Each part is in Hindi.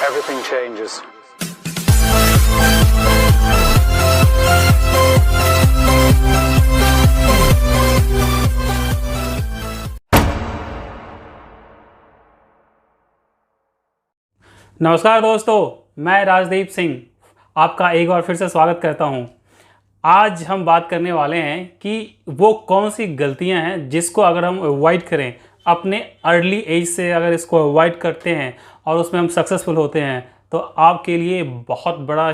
everything changes. नमस्कार दोस्तों, मैं राजदीप सिंह आपका एक बार फिर से स्वागत करता हूं। आज हम बात करने वाले हैं कि वो कौन सी गलतियां हैं जिसको अगर हम अवॉइड करें, अपने अर्ली एज से अगर इसको अवॉइड करते हैं और उसमें हम सक्सेसफुल होते हैं तो आपके लिए बहुत बड़ा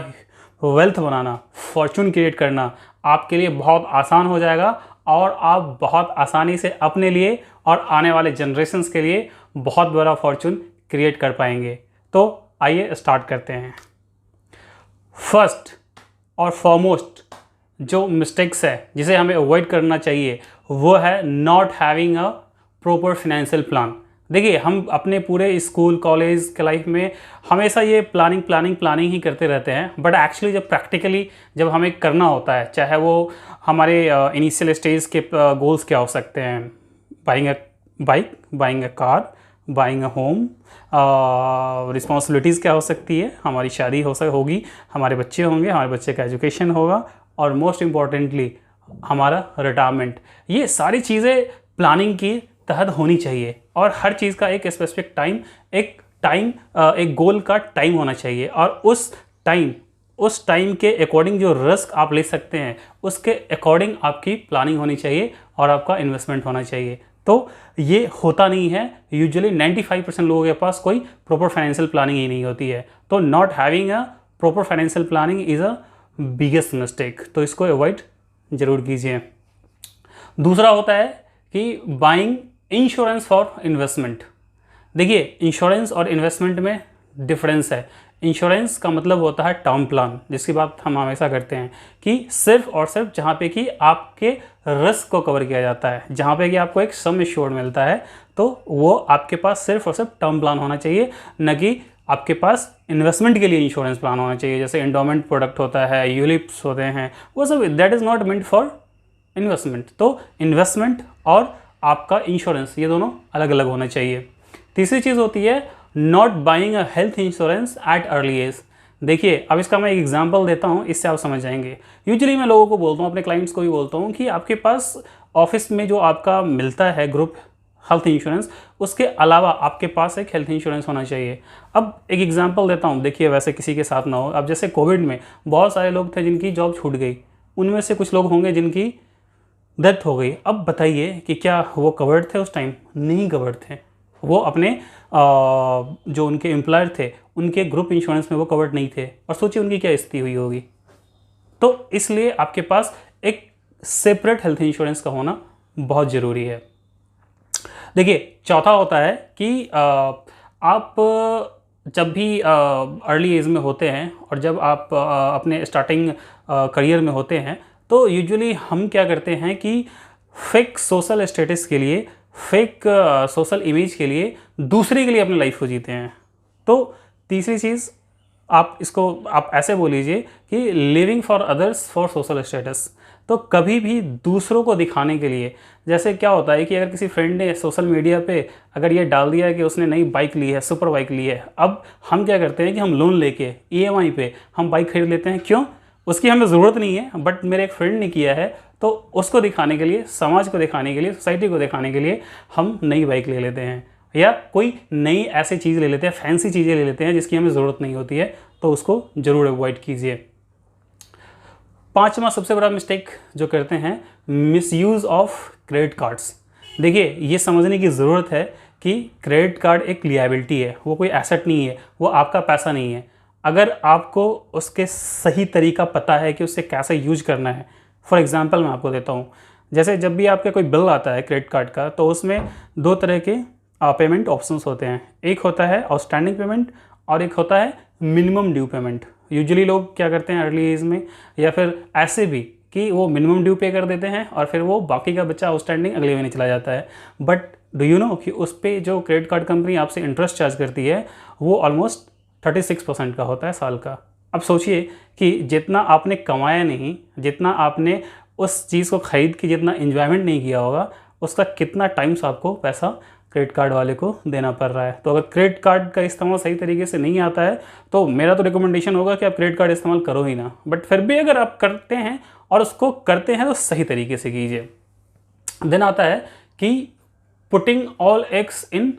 वेल्थ बनाना, फॉर्चून क्रिएट करना आपके लिए बहुत आसान हो जाएगा और आप बहुत आसानी से अपने लिए और आने वाले जनरेशन्स के लिए बहुत बड़ा फॉर्चून क्रिएट कर पाएंगे। तो आइए स्टार्ट करते हैं। फर्स्ट और फॉरमोस्ट जो मिस्टेक्स है जिसे हमें अवॉइड करना चाहिए वो है not having a proper financial plan. देखिए, हम अपने पूरे स्कूल कॉलेज के लाइफ में हमेशा ये प्लानिंग ही करते रहते हैं, बट एक्चुअली जब प्रैक्टिकली जब हमें करना होता है, चाहे वो हमारे इनिशियल स्टेज के गोल्स क्या हो सकते हैं, buying a bike, buying a car, buying a home, responsibilities क्या हो सकती है, हमारी शादी होगी, हमारे बच्चे होंगे, हमारे बच्चे का एजुकेशन होगा और मोस्ट इम्पॉर्टेंटली हमारा रिटायरमेंट। ये सारी चीज़ें प्लानिंग की तहत होनी चाहिए और हर चीज़ का एक स्पेसिफिक टाइम, एक गोल का टाइम होना चाहिए और उस टाइम के अकॉर्डिंग जो रिस्क आप ले सकते हैं उसके अकॉर्डिंग आपकी प्लानिंग होनी चाहिए और आपका इन्वेस्टमेंट होना चाहिए। तो ये होता नहीं है। यूजुअली 95% लोगों के पास कोई प्रॉपर फाइनेंशियल प्लानिंग ही नहीं होती है। तो not having a proper financial planning is a biggest mistake. तो इसको अवॉइड ज़रूर कीजिए। दूसरा होता है कि बाइंग इंश्योरेंस फॉर इन्वेस्टमेंट। देखिए, इंश्योरेंस और इन्वेस्टमेंट में डिफरेंस है। इंश्योरेंस का मतलब होता है टर्म प्लान, जिसकी बात हम हमेशा करते हैं कि सिर्फ और सिर्फ जहाँ पे कि आपके रिस्क को कवर किया जाता है, जहाँ पे कि आपको एक सम एश्योर्ड मिलता है, तो वो आपके पास सिर्फ और सिर्फ टर्म प्लान होना चाहिए, न कि आपके पास इन्वेस्टमेंट के लिए इंश्योरेंस प्लान होना चाहिए। जैसे एंडोमेंट प्रोडक्ट होता है, यूलिप्स होते हैं, वो सब that is not meant for investment. तो इन्वेस्टमेंट और आपका इंश्योरेंस ये दोनों अलग अलग होना चाहिए। तीसरी चीज़ होती है not buying a health insurance at early age. देखिए, अब इसका मैं एक एग्जांपल देता हूँ, इससे आप समझ जाएंगे। यूजुअली मैं लोगों को बोलता हूँ, अपने क्लाइंट्स को भी बोलता हूँ कि आपके पास ऑफिस में जो आपका मिलता है ग्रुप हेल्थ इंश्योरेंस, उसके अलावा आपके पास एक हेल्थ इंश्योरेंस होना चाहिए। अब एक एग्जांपल देता हूँ, देखिए वैसे किसी के साथ ना हो। अब जैसे कोविड में बहुत सारे लोग थे जिनकी जॉब छूट गई, उनमें से कुछ लोग होंगे जिनकी डेथ हो गई। अब बताइए कि क्या वो कवर्ड थे उस टाइम? नहीं कवर्ड थे। वो अपने जो उनके एम्प्लॉयर थे उनके ग्रुप इंश्योरेंस में वो कवर्ड नहीं थे और सोचिए उनकी क्या स्थिति हुई होगी। तो इसलिए आपके पास एक सेपरेट हेल्थ इंश्योरेंस का होना बहुत ज़रूरी है। देखिए, चौथा होता है कि आप जब भी अर्ली एज में होते हैं और जब आप अपने स्टार्टिंग करियर में होते हैं तो यूजुअली हम क्या करते हैं कि फेक सोशल स्टेटस के लिए, फेक सोशल इमेज के लिए, दूसरे के लिए अपनी लाइफ को जीते हैं। तो तीसरी चीज़ आप ऐसे बोल लीजिए कि living for others for social status. तो कभी भी दूसरों को दिखाने के लिए, जैसे क्या होता है कि अगर किसी फ्रेंड ने सोशल मीडिया पे अगर ये डाल दिया है कि उसने नई बाइक ली है, सुपर बाइक ली है, अब हम क्या करते हैं कि हम लोन लेके EMI पे हम बाइक खरीद लेते हैं। क्यों? उसकी हमें ज़रूरत नहीं है, बट मेरे एक फ्रेंड ने किया है तो उसको दिखाने के लिए, समाज को दिखाने के लिए, सोसाइटी को दिखाने के लिए हम नई बाइक ले लेते हैं या कोई नई ऐसी चीज़ ले लेते हैं, फैंसी चीज़ें ले लेते हैं जिसकी हमें ज़रूरत नहीं होती है। तो उसको ज़रूर अवॉइड कीजिए। पांचवा सबसे बड़ा मिस्टेक जो करते हैं, मिसयूज़ ऑफ क्रेडिट कार्ड्स। देखिए, ये समझने की ज़रूरत है कि क्रेडिट कार्ड एक लिएबिलिटी है, वो कोई एसेट नहीं है, वो आपका पैसा नहीं है। अगर आपको उसके सही तरीका पता है कि उससे कैसे यूज करना है, फॉर एग्जांपल मैं आपको देता हूँ। जैसे जब भी आपका कोई बिल आता है क्रेडिट कार्ड का, तो उसमें दो तरह के पेमेंट ऑप्शंस होते हैं। एक होता है आउटस्टैंडिंग पेमेंट और एक होता है मिनिमम ड्यू पेमेंट। यूजुअली लोग क्या करते हैं अर्ली एज में, या फिर ऐसे भी कि वो मिनिमम ड्यू पे कर देते हैं और फिर वो बाकी का बच्चा आउटस्टैंडिंग अगले महीने चला जाता है। बट डू यू नो कि उस पर जो क्रेडिट कार्ड कंपनी आपसे इंटरेस्ट चार्ज करती है वो ऑलमोस्ट 36% का होता है साल का। अब सोचिए कि जितना आपने कमाया नहीं, जितना आपने उस चीज़ को खरीद के जितना एंजॉयमेंट नहीं किया होगा, उसका कितना टाइम्स आपको पैसा क्रेडिट कार्ड वाले को देना पड़ रहा है। तो अगर क्रेडिट कार्ड का इस्तेमाल सही तरीके से नहीं आता है तो मेरा तो रिकमेंडेशन होगा कि आप क्रेडिट कार्ड इस्तेमाल करो ही ना, बट फिर भी अगर आप करते हैं और उसको करते हैं तो सही तरीके से कीजिए। देन आता है कि putting all eggs in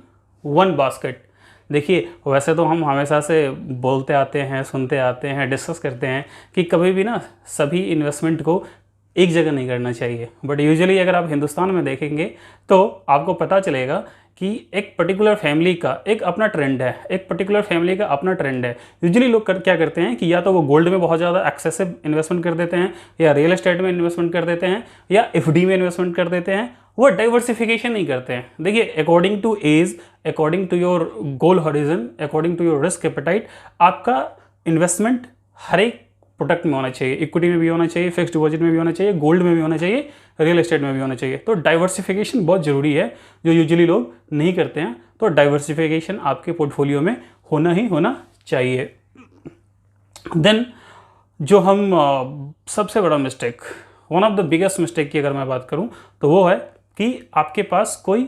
one basket. देखिए वैसे तो हम हमेशा से बोलते आते हैं, सुनते आते हैं, डिस्कस करते हैं कि कभी भी ना सभी इन्वेस्टमेंट को एक जगह नहीं करना चाहिए, बट यूजुअली अगर आप हिंदुस्तान में देखेंगे तो आपको पता चलेगा कि एक पर्टिकुलर फैमिली का एक अपना ट्रेंड है, एक पर्टिकुलर फैमिली का अपना ट्रेंड है। यूजुअली लोग क्या करते हैं कि या तो वो गोल्ड में बहुत ज़्यादा एक्सेसिव इन्वेस्टमेंट कर देते हैं, या रियल एस्टेट में इन्वेस्टमेंट कर देते हैं, या एफडी में इन्वेस्टमेंट कर देते हैं। वो डाइवर्सिफिकेशन नहीं करते हैं। देखिए according to age, according to your goal horizon, according to your risk appetite, आपका इन्वेस्टमेंट हर एक प्रोडक्ट में होना चाहिए। इक्विटी में भी होना चाहिए, फिक्स्ड डिपॉजिट में भी होना चाहिए, गोल्ड में भी होना चाहिए, रियल एस्टेट में भी होना चाहिए। तो डाइवर्सिफिकेशन बहुत ज़रूरी है, जो यूजुअली लोग नहीं करते हैं। तो डाइवर्सिफिकेशन आपके पोर्टफोलियो में होना ही होना चाहिए। देन जो हम सबसे बड़ा mistake, one of the biggest mistake की अगर मैं बात करूं तो वो है कि आपके पास कोई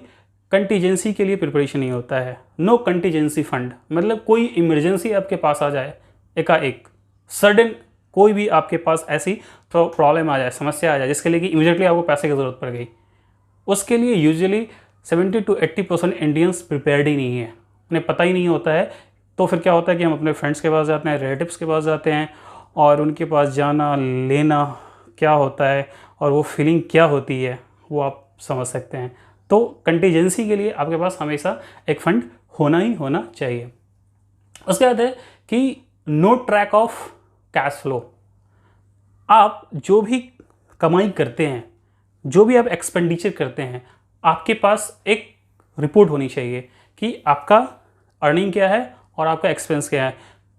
कंटीजेंसी के लिए प्रिपरेशन नहीं होता है। नो कंटीजेंसी फंड, मतलब कोई इमरजेंसी आपके पास आ जाए, एकाएक सडन कोई भी आपके पास ऐसी प्रॉब्लम आ जाए, समस्या आ जाए जिसके लिए कि इमीडिएटली आपको पैसे की ज़रूरत पड़ गई, उसके लिए यूजुअली 70 to 80% इंडियंस प्रिपेयर्ड ही नहीं है, उन्हें पता ही नहीं होता है। तो फिर क्या होता है कि हम अपने फ्रेंड्स के पास जाते हैं, रिलेटिव्स के पास जाते हैं, और उनके पास जाना लेना क्या होता है और वो फीलिंग क्या होती है वो आप समझ सकते हैं। तो कंटीजेंसी के लिए आपके पास हमेशा एक फंड होना ही होना चाहिए। उसके बाद है कि no track of cash flow. आप जो भी कमाई करते हैं, जो भी आप एक्सपेंडिचर करते हैं, आपके पास एक रिपोर्ट होनी चाहिए कि आपका अर्निंग क्या है और आपका एक्सपेंस क्या है।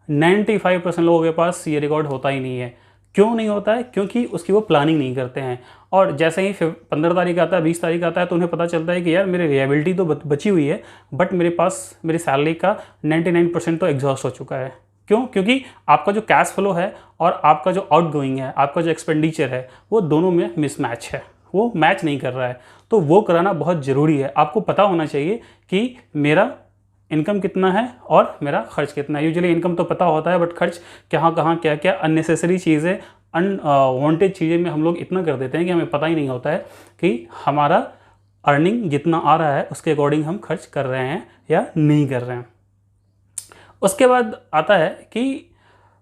95% लोगों के पास ये रिकॉर्ड होता ही नहीं है। क्यों नहीं होता है? क्योंकि उसकी वो प्लानिंग नहीं करते हैं। और जैसे ही 15 तारीख आता है, 20 तारीख आता है, तो उन्हें पता चलता है कि यार मेरी रिएबिलिटी तो बची हुई है, बट मेरे पास मेरी सैलरी का 99% तो एग्जॉस्ट हो चुका है। क्यों? क्योंकि आपका जो कैश फ्लो है और आपका जो आउटगोइंग है, आपका जो एक्सपेंडिचर है, वो दोनों में मिसमैच है, वो मैच नहीं कर रहा है। तो वो कराना बहुत ज़रूरी है। आपको पता होना चाहिए कि मेरा इनकम कितना है और मेरा खर्च कितना है। यूजुअली इनकम तो पता होता है, बट खर्च कहाँ कहाँ क्या क्या अननेसेसरी चीज़ें, अनवांटेड चीज़ें में हम लोग इतना कर देते हैं कि हमें पता ही नहीं होता है कि हमारा अर्निंग जितना आ रहा है उसके अकॉर्डिंग हम खर्च कर रहे हैं या नहीं कर रहे हैं। उसके बाद आता है कि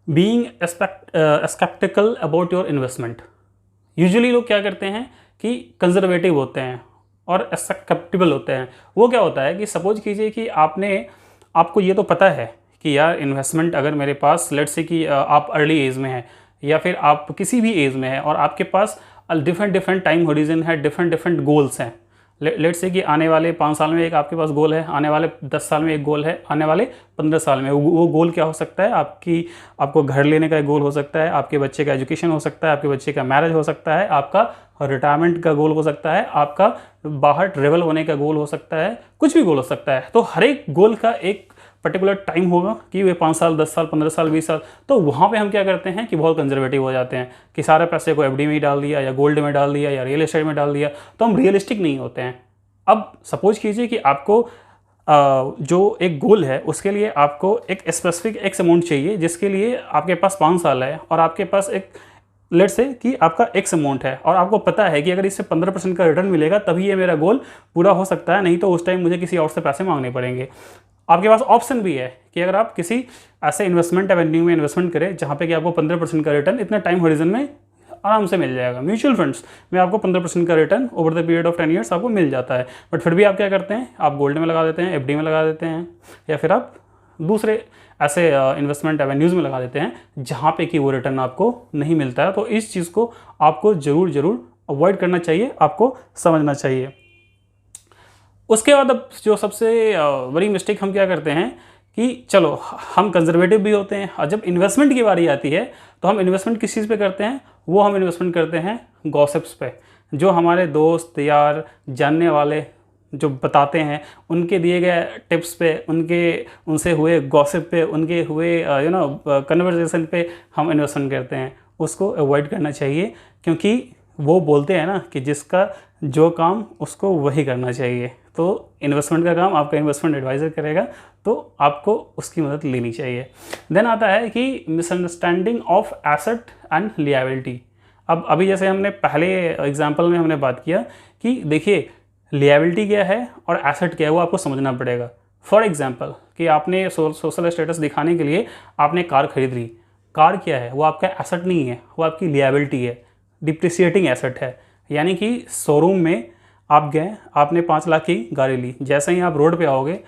being sceptical about your investment. Usually लोग क्या करते हैं कि कंजर्वेटिव होते हैं और स्केप्टिकल होते हैं। वो क्या होता है कि सपोज कीजिए कि आपको ये तो पता है कि यार इन्वेस्टमेंट अगर मेरे पास लेट्स से कि आप अर्ली एज में है या फिर आप किसी भी एज में है और आपके पास डिफरेंट टाइम होरिजन है, डिफरेंट गोल्स हैं। लेट्स से कि आने वाले 5 साल में एक आपके पास गोल है, आने वाले 10 साल में एक गोल है, आने वाले 15 साल में वो गोल क्या हो सकता है? आपको घर लेने का एक गोल हो सकता है, आपके बच्चे का एजुकेशन हो सकता है, आपके बच्चे का मैरिज हो सकता है, आपका रिटायरमेंट का गोल हो सकता है, आपका बाहर ट्रेवल होने का गोल हो सकता है, कुछ भी गोल हो सकता है। तो हर एक गोल का एक पर्टिकुलर टाइम होगा कि वे 5 साल, 10 साल, 15 साल, 20 साल। तो वहाँ पे हम क्या करते हैं कि बहुत कंजर्वेटिव हो जाते हैं कि सारे पैसे को एफडी में ही डाल दिया या गोल्ड में डाल दिया या रियल एस्टेट में डाल दिया। तो हम रियलिस्टिक नहीं होते हैं। अब सपोज कीजिए कि आपको जो एक गोल है उसके लिए आपको एक स्पेसिफिक एक्स अमाउंट चाहिए, जिसके लिए आपके पास 5 साल है और आपके पास एक लेट्स से कि आपका एक्स अमाउंट है और आपको पता है कि अगर इससे 15% का रिटर्न मिलेगा तभी ये मेरा गोल पूरा हो सकता है, नहीं तो उस टाइम मुझे किसी और से पैसे मांगने पड़ेंगे। आपके पास ऑप्शन भी है कि अगर आप किसी ऐसे इन्वेस्टमेंट एवेन्यू में इन्वेस्टमेंट करें जहाँ पे कि आपको 15% का रिटर्न इतने टाइम होरिजन में आराम से मिल जाएगा। म्यूचुअल फंड्स में आपको 15% का return over the period of 10 years आपको मिल जाता है। बट फिर भी आप क्या करते हैं? आप गोल्ड में लगा देते हैं, एफडी में लगा देते हैं, या फिर आप दूसरे ऐसे इन्वेस्टमेंट एवेन्यूज़ में लगा देते हैं जहाँ पे कि वो रिटर्न आपको नहीं मिलता है। तो इस चीज़ को आपको ज़रूर अवॉइड करना चाहिए, आपको समझना चाहिए। उसके बाद अब जो सबसे बड़ी मिस्टेक हम क्या करते हैं कि चलो हम कंजर्वेटिव भी होते हैं और जब इन्वेस्टमेंट की बारी आती है तो हम इन्वेस्टमेंट किस चीज़ पे करते हैं? वो हम इन्वेस्टमेंट करते हैं गॉसिप्स पे। जो हमारे दोस्त यार जानने वाले जो बताते हैं उनके दिए गए टिप्स पे, उनसे हुए गॉसिप पे, उनके हुए कन्वर्सेशन पे हम इन्वेस्टमेंट करते हैं। उसको अवॉइड करना चाहिए, क्योंकि वो बोलते हैं ना कि जिसका जो काम उसको वही करना चाहिए। तो इन्वेस्टमेंट का काम आपका इन्वेस्टमेंट एडवाइज़र करेगा, तो आपको उसकी मदद लेनी चाहिए। देन आता है कि misunderstanding of asset and liability. अब अभी जैसे हमने पहले एग्जांपल में हमने बात किया कि देखिए लिएबिलिटी क्या है और एसेट क्या है, वो आपको समझना पड़ेगा। फॉर एग्जांपल कि आपने सोशल स्टेटस दिखाने के लिए आपने कार खरीद ली, कार क्या है, वो आपका एसेट नहीं है, वो आपकी लिएबिलिटी है, डिप्रिसिएटिंग एसेट है। यानी कि शोरूम में आप गए, आपने 5 लाख की गाड़ी ली, जैसे ही आप रोड पे आओगे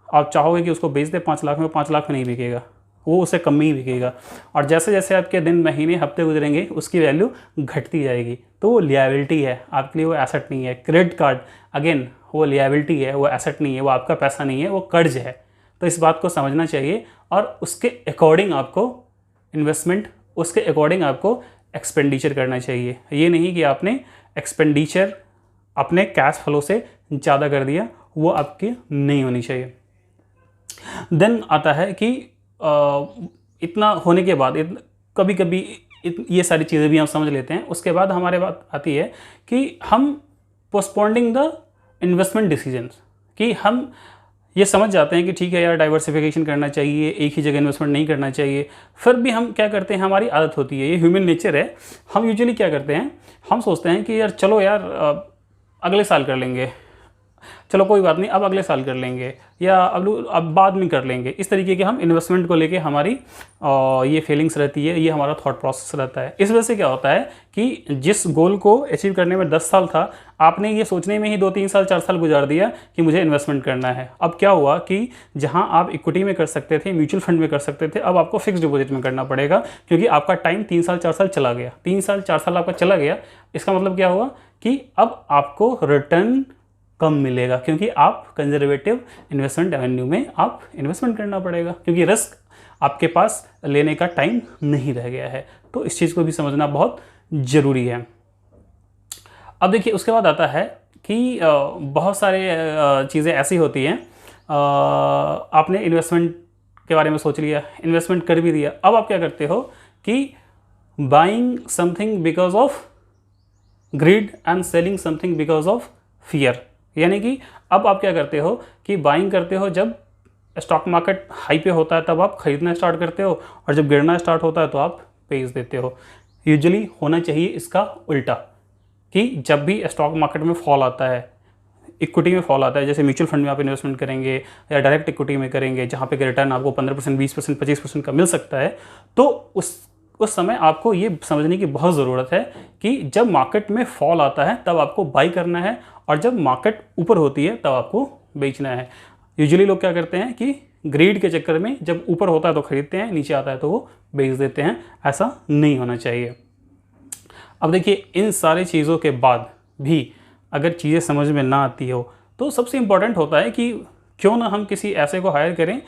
आप चाहोगे कि उसको बेच दे 5 लाख में, 5 लाख में नहीं बिकेगा, वो उससे कम ही बिकेगा। और जैसे जैसे आपके दिन, महीने, हफ्ते गुजरेंगे उसकी वैल्यू घटती जाएगी। तो वो लिएबिलिटी है आपके लिए, वो एसेट नहीं है। क्रेडिट कार्ड अगेन वो लिएबिलिटी है, वो एसेट नहीं है, वो आपका पैसा नहीं है, वो कर्ज है। तो इस बात को समझना चाहिए और उसके अकॉर्डिंग आपको इन्वेस्टमेंट, उसके अकॉर्डिंग आपको एक्सपेंडिचर करना चाहिए। ये नहीं कि आपने एक्सपेंडिचर अपने कैश फ्लो से ज़्यादा कर दिया, वो आपकी नहीं होनी चाहिए। देन आता है कि इतना होने के बाद कभी कभी ये सारी चीज़ें भी हम समझ लेते हैं। उसके बाद हमारे बात आती है कि हम पोस्टपोन्डिंग द इन्वेस्टमेंट डिसीजंस, कि हम ये समझ जाते हैं कि ठीक है यार डाइवर्सिफिकेशन करना चाहिए, एक ही जगह इन्वेस्टमेंट नहीं करना चाहिए, फिर भी हम क्या करते हैं, हमारी आदत होती है, ये ह्यूमन नेचर है। हम यूजुअली क्या करते हैं, हम सोचते हैं कि यार चलो यार अगले साल कर लेंगे, चलो कोई बात नहीं अब अगले साल कर लेंगे, या अब बाद में कर लेंगे। इस तरीके के हम इन्वेस्टमेंट को लेके हमारी ये फीलिंग्स रहती है, ये हमारा थॉट प्रोसेस रहता है। इस वजह से क्या होता है कि जिस गोल को अचीव करने में 10 साल था, आपने ये सोचने में ही 2-3 साल 4 साल गुजार दिया कि मुझे इन्वेस्टमेंट करना है। अब क्या हुआ कि जहां आप इक्विटी में कर सकते थे, म्यूचुअल फंड में कर सकते थे, अब आपको फिक्स डिपॉजिट में करना पड़ेगा, क्योंकि आपका टाइम 3 साल 4 साल चला गया। 3 साल 4 साल आपका चला गया, इसका मतलब क्या हुआ कि अब आपको रिटर्न कम मिलेगा, क्योंकि आप कंजर्वेटिव इन्वेस्टमेंट एवेन्यू में आप इन्वेस्टमेंट करना पड़ेगा, क्योंकि रिस्क आपके पास लेने का टाइम नहीं रह गया है। तो इस चीज़ को भी समझना बहुत ज़रूरी है। अब देखिए उसके बाद आता है कि बहुत सारे चीज़ें ऐसी होती हैं, आपने इन्वेस्टमेंट के बारे में सोच लिया, इन्वेस्टमेंट कर भी दिया, अब आप क्या करते हो कि buying something because of grid and selling something because of fear. यानी कि अब आप क्या करते हो कि बाइंग करते हो जब स्टॉक मार्केट हाई पे होता है, तब आप खरीदना स्टार्ट करते हो, और जब गिरना स्टार्ट होता है तो आप बेच देते हो। यूजुअली होना चाहिए इसका उल्टा, कि जब भी स्टॉक मार्केट में फॉल आता है, इक्विटी में फॉल आता है, जैसे म्यूचुअल फंड में आप इन्वेस्टमेंट करेंगे या डायरेक्ट इक्विटी में करेंगे, जहाँ पे रिटर्न आपको 15%, 20%, 25% का मिल सकता है, तो उस समय आपको ये समझने की बहुत ज़रूरत है कि जब मार्केट में फॉल आता है तब आपको बाई करना है, और जब मार्केट ऊपर होती है तब आपको बेचना है। यूजुअली लोग क्या करते हैं कि ग्रीड के चक्कर में जब ऊपर होता है तो खरीदते हैं, नीचे आता है तो वो बेच देते हैं। ऐसा नहीं होना चाहिए। अब देखिए इन सारी चीज़ों के बाद भी अगर चीज़ें समझ में ना आती हो, तो सबसे इम्पॉर्टेंट होता है कि क्यों ना हम किसी ऐसे को हायर करें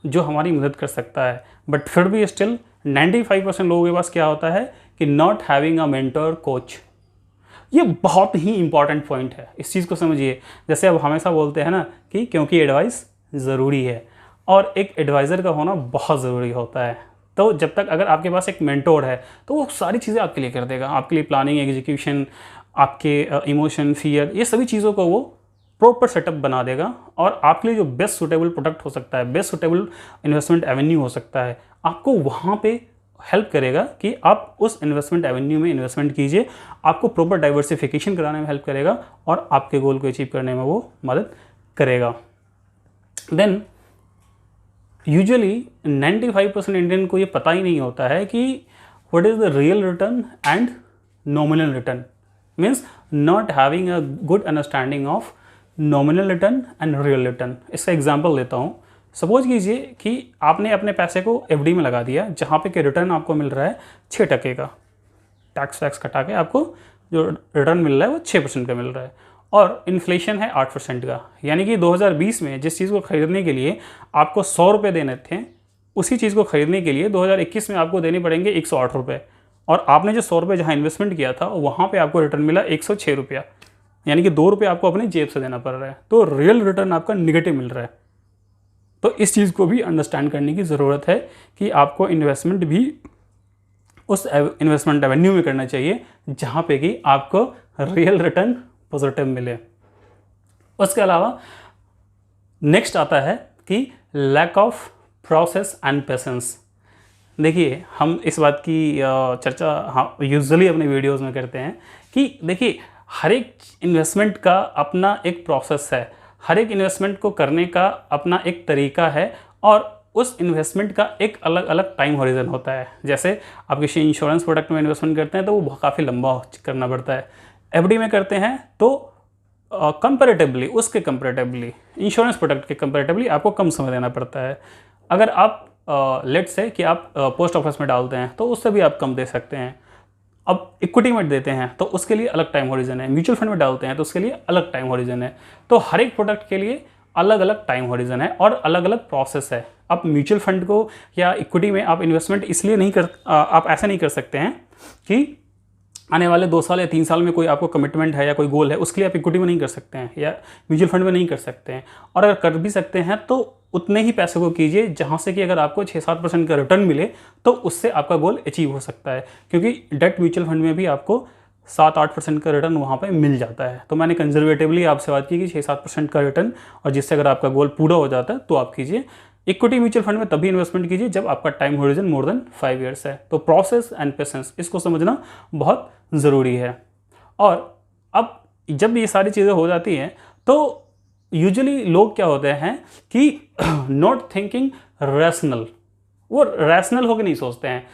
जो हमारी मदद कर सकता है। बट फिर भी स्टिल 95% लोगों के पास क्या होता है कि not having a mentor coach. ये बहुत ही इंपॉर्टेंट पॉइंट है, इस चीज़ को समझिए। जैसे अब हमेशा बोलते हैं ना कि क्योंकि एडवाइस ज़रूरी है, और एक एडवाइज़र का होना बहुत ज़रूरी होता है। तो जब तक अगर आपके पास एक मेंटोर है तो वो सारी चीज़ें आपके लिए कर देगा, आपके लिए प्लानिंग, एग्जीक्यूशन, आपके इमोशन, फियर, ये सभी चीज़ों को वो प्रॉपर सेटअप बना देगा, और आपके लिए जो बेस्ट सूटेबल प्रोडक्ट हो सकता है, बेस्ट सूटेबल इन्वेस्टमेंट एवेन्यू हो सकता है, आपको वहाँ पे हेल्प करेगा कि आप उस इन्वेस्टमेंट एवेन्यू में इन्वेस्टमेंट कीजिए। आपको प्रॉपर डाइवर्सिफिकेशन कराने में हेल्प करेगा, और आपके गोल को अचीव करने में वो मदद करेगा। देन यूजुअली 95% इंडियन को ये पता ही नहीं होता है कि what is the real return and nominal return. Means not having a good understanding of nominal return and real return. इसका एग्जांपल देता हूँ। सपोज कीजिए कि आपने अपने पैसे को एफडी में लगा दिया, जहाँ पे कि रिटर्न आपको मिल रहा है 6% का, टैक्स कटा के आपको जो रिटर्न मिल रहा है वो 6% का मिल रहा है, और इन्फ्लेशन है 8% का। यानी कि 2020 में जिस चीज़ को खरीदने के लिए आपको 100 रुपये देने थे, उसी चीज़ को खरीदने के लिए 2021 में आपको देने पड़ेंगे 108 रुपये, और आपने जो 100 रुपये जहाँ इन्वेस्टमेंट किया था वहाँ पे आपको रिटर्न मिला 106 रुपया, यानी कि 2 रुपये आपको अपनी जेब से देना पड़ रहा है। तो रियल रिटर्न आपका निगेटिव मिल रहा है। तो इस चीज़ को भी अंडरस्टैंड करने की ज़रूरत है कि आपको इन्वेस्टमेंट भी उस इन्वेस्टमेंट एवेन्यू में करना चाहिए जहाँ पे कि आपको रियल रिटर्न पॉजिटिव मिले। उसके अलावा नेक्स्ट आता है कि lack of process and patience. देखिए, हम इस बात की चर्चा हाँ यूजुअली अपने वीडियोस में करते हैं कि देखिए, हर एक इन्वेस्टमेंट का अपना एक प्रोसेस है, हर एक इन्वेस्टमेंट को करने का अपना एक तरीका है और उस इन्वेस्टमेंट का एक अलग अलग टाइम हॉरिजन होता है। जैसे आप किसी इंश्योरेंस प्रोडक्ट में इन्वेस्टमेंट करते हैं तो वो काफ़ी लंबा करना पड़ता है। एफडी में करते हैं तो कंपैरेटिवली इंश्योरेंस प्रोडक्ट के कंपैरेटिवली आपको कम समय देना पड़ता है। अगर आप लेट्स से कि आप पोस्ट ऑफिस में डालते हैं तो उससे भी आप कम दे सकते हैं। अब इक्विटी में देते हैं तो उसके लिए अलग टाइम हॉरिजन है, म्यूचुअल फंड में डालते हैं तो उसके लिए अलग टाइम हॉरिजन है। तो हर एक प्रोडक्ट के लिए अलग अलग टाइम हॉरिजन है और अलग अलग प्रोसेस है। आप म्यूचुअल फंड को या इक्विटी में आप इन्वेस्टमेंट इसलिए नहीं आप ऐसा नहीं कर सकते हैं कि आने वाले 2 साल या 3 साल में कोई आपको कमिटमेंट है या कोई गोल है, उसके लिए आप इक्विटी में नहीं कर सकते हैं या म्यूचुअल फंड में नहीं कर सकते हैं। और अगर कर भी सकते हैं तो उतने ही पैसे को कीजिए जहाँ से कि अगर आपको 6-7% का रिटर्न मिले तो उससे आपका गोल अचीव हो सकता है, क्योंकि डेट म्यूचुअल फंड में भी आपको 7-8% का रिटर्न वहाँ पे मिल जाता है। तो मैंने कंजर्वेटिवली आपसे बात की कि 6-7% का रिटर्न, और जिससे अगर आपका गोल पूरा हो जाता है तो आप कीजिए। इक्विटी म्यूचुअल फंड में तभी इन्वेस्टमेंट कीजिए जब आपका time horizon more than 5 years है। तो प्रोसेस एंड पेशेंस, इसको समझना बहुत ज़रूरी है। और अब जब ये सारी चीज़ें हो जाती हैं तो यूजुअली लोग क्या होते हैं कि नॉट थिंकिंग रैशनल, वो रैशनल होकर नहीं सोचते हैं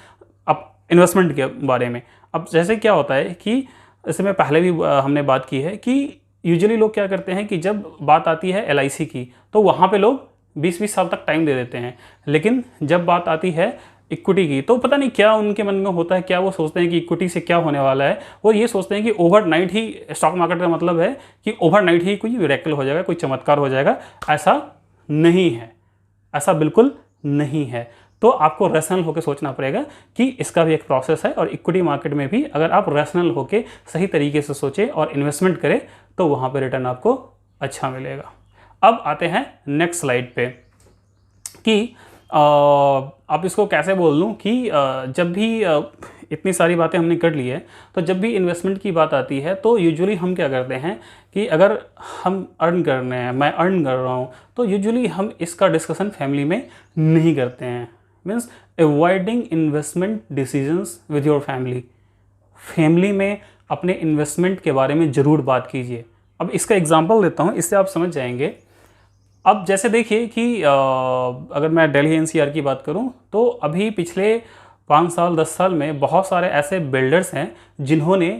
अब इन्वेस्टमेंट के बारे में। अब जैसे क्या होता है कि इससे में पहले भी हमने बात की है कि यूजुअली लोग क्या करते हैं कि जब बात आती है LIC की तो वहाँ पे लोग 20-20 साल तक टाइम दे देते हैं, लेकिन जब बात आती है इक्विटी की तो पता नहीं क्या उनके मन में होता है, क्या वो सोचते हैं कि इक्विटी से क्या होने वाला है। वो ये सोचते हैं कि ओवरनाइट ही स्टॉक मार्केट का मतलब है कि ओवरनाइट ही कोई मिरेकल हो जाएगा, कोई चमत्कार हो जाएगा। ऐसा नहीं है, ऐसा बिल्कुल नहीं है। तो आपको रैशनल होकर सोचना पड़ेगा कि इसका भी एक प्रोसेस है, और इक्विटी मार्केट में भी अगर आप रैशनल होकर सही तरीके से सोचें और इन्वेस्टमेंट करें तो वहाँ पर रिटर्न आपको अच्छा मिलेगा। अब आते हैं नेक्स्ट स्लाइड पे कि आप इसको कैसे बोल लूँ कि जब भी इतनी सारी बातें हमने कर ली है तो जब भी इन्वेस्टमेंट की बात आती है तो यूजुअली हम क्या करते हैं कि अगर हम अर्न कर रहे हैं, मैं अर्न कर रहा हूँ, तो यूजुअली हम इसका डिस्कशन फैमिली में नहीं करते हैं। Means avoiding investment decisions with your family. Family में अपने इन्वेस्टमेंट के बारे में ज़रूर बात कीजिए। अब इसका एग्जांपल देता हूँ, इससे आप समझ जाएंगे। अब जैसे देखिए कि अगर मैं दिल्ली NCR की बात करूं तो अभी पिछले 5 साल 10 साल में बहुत सारे ऐसे बिल्डर्स हैं जिन्होंने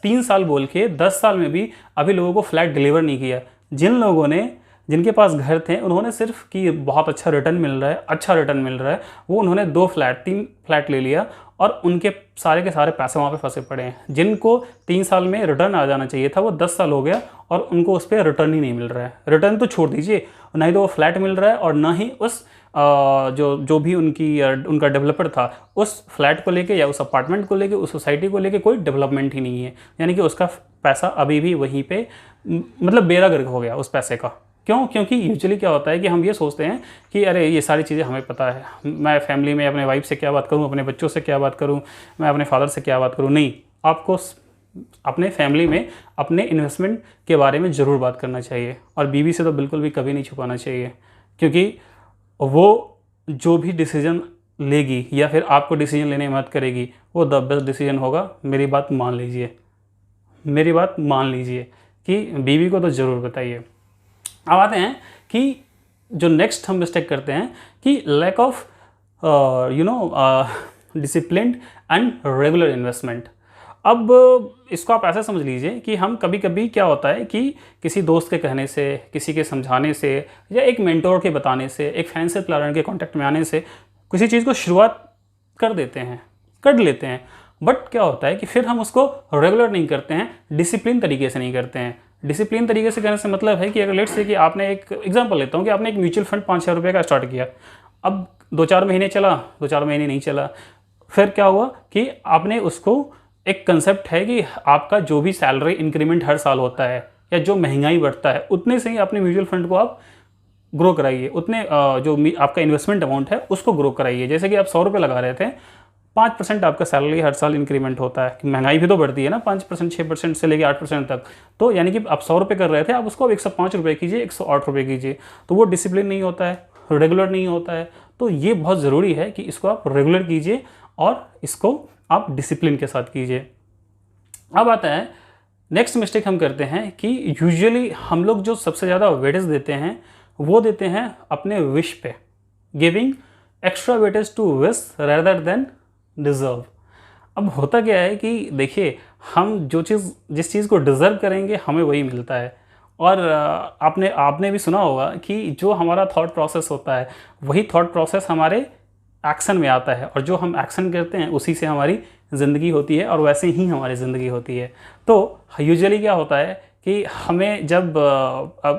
3 साल बोल के 10 साल में भी अभी लोगों को फ्लैट डिलीवर नहीं किया। जिनके पास घर थे उन्होंने सिर्फ कि बहुत अच्छा रिटर्न मिल रहा है, वो उन्होंने 3 फ्लैट ले लिया और उनके सारे के सारे पैसे वहाँ पे फंसे पड़े हैं। जिनको 3 साल में रिटर्न आ जाना चाहिए था वो 10 साल हो गया और उनको उस पर रिटर्न ही नहीं मिल रहा है। रिटर्न तो छोड़ दीजिए, ना ही तो वो फ्लैट मिल रहा है और ना ही उस जो भी उनका डेवलपर था उस फ्लैट को लेके या उस अपार्टमेंट को लेके, उस सोसाइटी को लेके कोई डेवलपमेंट ही नहीं है। यानी कि उसका पैसा अभी भी वहीं पे मतलब बेड़ा गर्क हो गया उस पैसे का। क्यों? क्योंकि यूजुअली क्या होता है कि हम ये सोचते हैं कि अरे ये सारी चीज़ें हमें पता है, मैं फैमिली में अपने वाइफ से क्या बात करूं, अपने बच्चों से क्या बात करूं, मैं अपने फादर से क्या बात करूं। नहीं, आपको अपने फैमिली में अपने इन्वेस्टमेंट के बारे में ज़रूर बात करना चाहिए, और बीवी से तो बिल्कुल भी कभी नहीं छुपाना चाहिए, क्योंकि वो जो भी डिसीजन लेगी या फिर आपको डिसीजन लेने में मदद करेगी वो द बेस्ट डिसीजन होगा। मेरी बात मान लीजिए कि बीवी को तो ज़रूर बताइए। अब आते हैं कि जो नेक्स्ट हम मिस्टेक करते हैं कि lack of discipline and regular investment. अब इसको आप ऐसा समझ लीजिए कि हम कभी कभी क्या होता है कि किसी दोस्त के कहने से, किसी के समझाने से, या एक मेंटोर के बताने से, एक फाइनेंशियल प्लानर के कांटेक्ट में आने से किसी चीज़ को शुरुआत कर लेते हैं। बट क्या होता है कि फिर हम उसको रेगुलर नहीं करते हैं, डिसिप्लिन तरीके से नहीं करते हैं। डिसिप्लिन तरीके से करने से मतलब है कि अगर लेट्स से कि आपने एक एग्जांपल लेता हूँ कि आपने एक म्यूचुअल फंड 5,000 रुपये का स्टार्ट किया, अब 2-4 महीने चला, 2-4 महीने नहीं चला, फिर क्या हुआ कि आपने उसको, एक कंसेप्ट है कि आपका जो भी सैलरी इंक्रीमेंट हर साल होता है या जो महंगाई बढ़ता है उतने से ही अपने म्यूचुअल फंड को आप ग्रो कराइए, उतने जो आपका इन्वेस्टमेंट अमाउंट है उसको ग्रो कराइए। जैसे कि आप 100 रुपये लगा रहे थे 5% आपका सैलरी हर साल इंक्रीमेंट होता है। महंगाई भी तो बढ़ती है ना, 5% 6% से लेकर 8% तक। तो यानी कि आप 100 रुपये कर रहे थे, आप उसको अब 105 रुपये कीजिए, 108 रुपये कीजिए। तो वो डिसिप्लिन नहीं होता है, रेगुलर नहीं होता है। तो ये बहुत ज़रूरी है कि इसको आप रेगुलर कीजिए और इसको आप डिसिप्लिन के साथ कीजिए। अब आता है नेक्स्ट मिस्टेक हम करते हैं कि यूजुअली हम लोग जो सबसे ज़्यादा वेटेज देते हैं वो देते हैं अपने विश पे, giving extra weightage to wish rather than deserve. अब होता क्या है कि देखिए, हम जिस चीज़ को डिज़र्व करेंगे हमें वही मिलता है। और आपने भी सुना होगा कि जो हमारा थॉट प्रोसेस होता है वही थॉट प्रोसेस हमारे एक्शन में आता है, और जो हम एक्शन करते हैं उसी से हमारी ज़िंदगी होती है, और वैसे ही हमारी ज़िंदगी होती है। तो यूजुअली क्या होता है कि हमें जब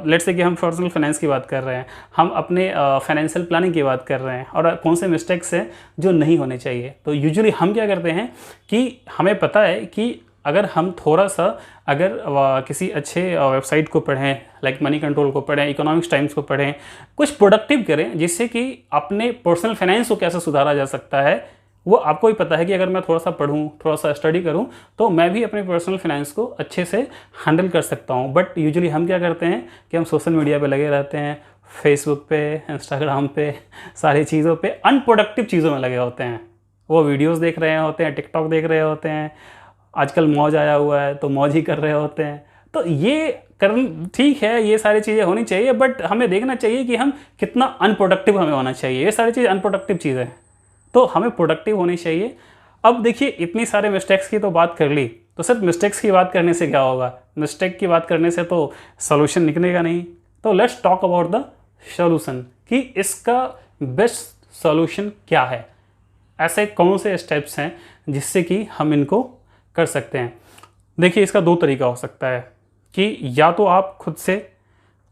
लेट्स से कि हम पर्सनल फाइनेंस की बात कर रहे हैं, हम अपने फाइनेंशियल प्लानिंग की बात कर रहे हैं, और कौन से मिस्टेक्स हैं जो नहीं होने चाहिए, तो यूजुअली हम क्या करते हैं कि हमें पता है कि अगर हम थोड़ा सा किसी अच्छे वेबसाइट को पढ़ें, लाइक मनी कंट्रोल को पढ़ें, इकोनॉमिक्स टाइम्स को पढ़ें, कुछ प्रोडक्टिव करें जिससे कि अपने पर्सनल फाइनेंस को कैसे सुधारा जा सकता है, वो आपको ही पता है कि अगर मैं थोड़ा सा पढूं, थोड़ा सा स्टडी करूं, तो मैं भी अपने पर्सनल फाइनेंस को अच्छे से हैंडल कर सकता हूं। बट यूजुअली हम क्या करते हैं कि हम सोशल मीडिया पे लगे रहते हैं, फेसबुक पे, इंस्टाग्राम पे, सारी चीज़ों पे अनप्रोडक्टिव चीज़ों में लगे होते हैं। वो वीडियोज़ देख रहे होते हैं, टिकटॉक देख रहे होते हैं, आजकल मौज आया हुआ है तो मौज ही कर रहे होते हैं। तो ये ठीक है, ये सारी चीज़ें होनी चाहिए, बट हमें देखना चाहिए कि हम कितना अनप्रोडक्टिव हमें होना चाहिए। ये सारी चीज़ अनप्रोडक्टिव चीज़ें हैं, तो हमें प्रोडक्टिव होनी चाहिए। अब देखिए, इतनी सारे मिस्टेक्स की तो बात कर ली, तो सिर्फ मिस्टेक्स की बात करने से क्या होगा? मिस्टेक की बात करने से तो सोल्यूशन निकलेगा नहीं। तो let's talk about the solution कि इसका बेस्ट सोल्यूशन क्या है, ऐसे कौन से स्टेप्स हैं जिससे कि हम इनको कर सकते हैं। देखिए, इसका दो तरीका हो सकता है कि या तो आप खुद से,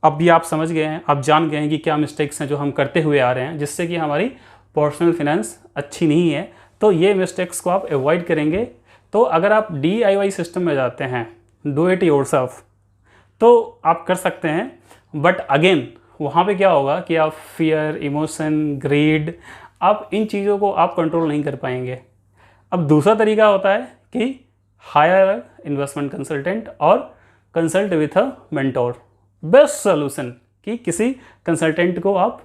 अब भी आप समझ गए हैं, आप जान गए हैं कि क्या मिस्टेक्स हैं जो हम करते हुए आ रहे हैं जिससे कि हमारी पर्सनल फाइनेंस अच्छी नहीं है, तो ये मिस्टेक्स को आप अवॉइड करेंगे। तो अगर आप DIY सिस्टम में जाते हैं, डू इट योरसेल्फ, तो आप कर सकते हैं। बट अगेन वहाँ पे क्या होगा कि आप फियर, इमोशन, ग्रीड, आप इन चीज़ों को आप कंट्रोल नहीं कर पाएंगे। अब दूसरा तरीका होता है कि हायर इन्वेस्टमेंट कंसल्टेंट और consult with a mentor. Best solution कि किसी कंसल्टेंट को आप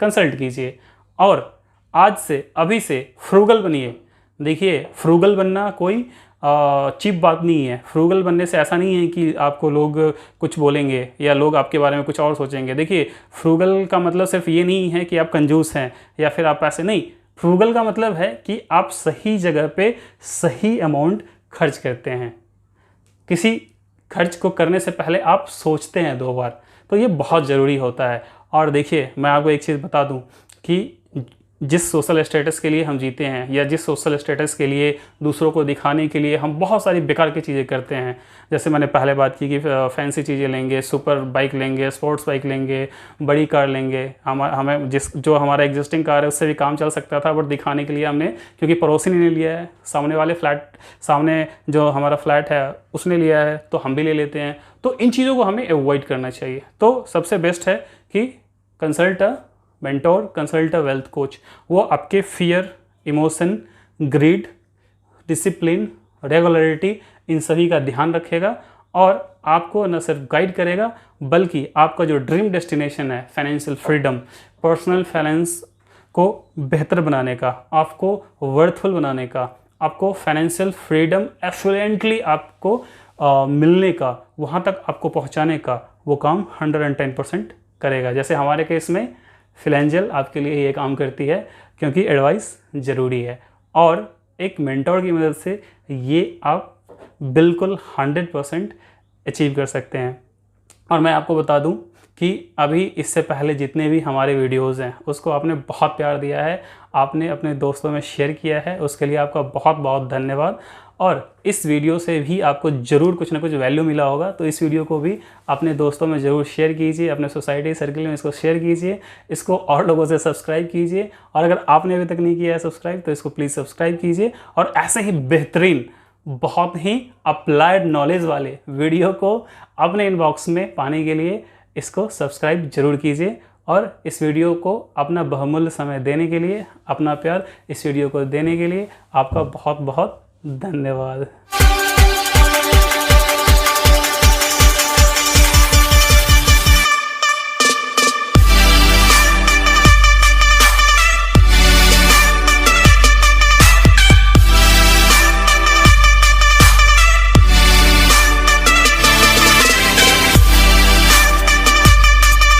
कंसल्ट कीजिए और आज से, अभी से फ्रूगल बनिए। देखिए, फ्रूगल बनना कोई चीप बात नहीं है। फ्रूगल बनने से ऐसा नहीं है कि आपको लोग कुछ बोलेंगे या लोग आपके बारे में कुछ और सोचेंगे। देखिए, फ्रूगल का मतलब सिर्फ ये नहीं है कि आप कंजूस हैं या फिर आप पैसे नहीं। फ्रूगल का मतलब है कि आप सही जगह पे सही अमाउंट खर्च करते हैं। किसी खर्च को करने से पहले आप सोचते हैं 2 बार, तो ये बहुत ज़रूरी होता है। और देखिए, मैं आपको एक चीज़ बता दूं कि जिस सोशल स्टेटस के लिए हम जीते हैं या जिस सोशल स्टेटस के लिए दूसरों को दिखाने के लिए हम बहुत सारी बेकार की चीज़ें करते हैं, जैसे मैंने पहले बात की कि फैंसी चीज़ें लेंगे, सुपर बाइक लेंगे, स्पोर्ट्स बाइक लेंगे, बड़ी कार लेंगे। हमें जो हमारा एग्जिस्टिंग कार है उससे भी काम चल सकता था, बट दिखाने के लिए हमने, क्योंकि पड़ोसी ने लिया है, सामने जो हमारा फ्लैट है उसने लिया है, तो हम भी ले लेते हैं। तो इन चीज़ों को हमें अवॉइड करना चाहिए। तो सबसे बेस्ट है कि consult a mentor, consult a wealth coach. वो आपके fear, emotion, greed, discipline, regularity, इन सभी का ध्यान रखेगा और आपको न सिर्फ गाइड करेगा बल्कि आपका जो ड्रीम डेस्टिनेशन है, फाइनेंशियल फ्रीडम, पर्सनल फाइनेंस को बेहतर बनाने का, आपको वर्थफुल बनाने का, आपको फाइनेंशियल फ्रीडम एफिशिएंटली आपको मिलने का, वहाँ तक आपको पहुँचाने का वो काम 110% करेगा। जैसे हमारे केस में फिलेंजल आपके लिए ये काम करती है, क्योंकि एडवाइस ज़रूरी है और एक मेंटोर की मदद से ये आप बिल्कुल 100% अचीव कर सकते हैं। और मैं आपको बता दूं कि अभी इससे पहले जितने भी हमारे वीडियोज़ हैं उसको आपने बहुत प्यार दिया है, आपने अपने दोस्तों में शेयर किया है, उसके लिए आपका बहुत बहुत धन्यवाद। और इस वीडियो से भी आपको ज़रूर कुछ ना कुछ वैल्यू मिला होगा, तो इस वीडियो को भी अपने दोस्तों में ज़रूर शेयर कीजिए, अपने सोसाइटी सर्कल में इसको शेयर कीजिए, इसको और लोगों से सब्सक्राइब कीजिए। और अगर आपने अभी तक नहीं किया है सब्सक्राइब, तो इसको प्लीज़ सब्सक्राइब कीजिए। और ऐसे ही बेहतरीन, बहुत ही अप्लाइड नॉलेज वाले वीडियो को अपने इनबॉक्स में पाने के लिए इसको सब्सक्राइब जरूर कीजिए। और इस वीडियो को अपना बहुमूल्य समय देने के लिए, अपना प्यार इस वीडियो को देने के लिए आपका बहुत बहुत धन्यवाद।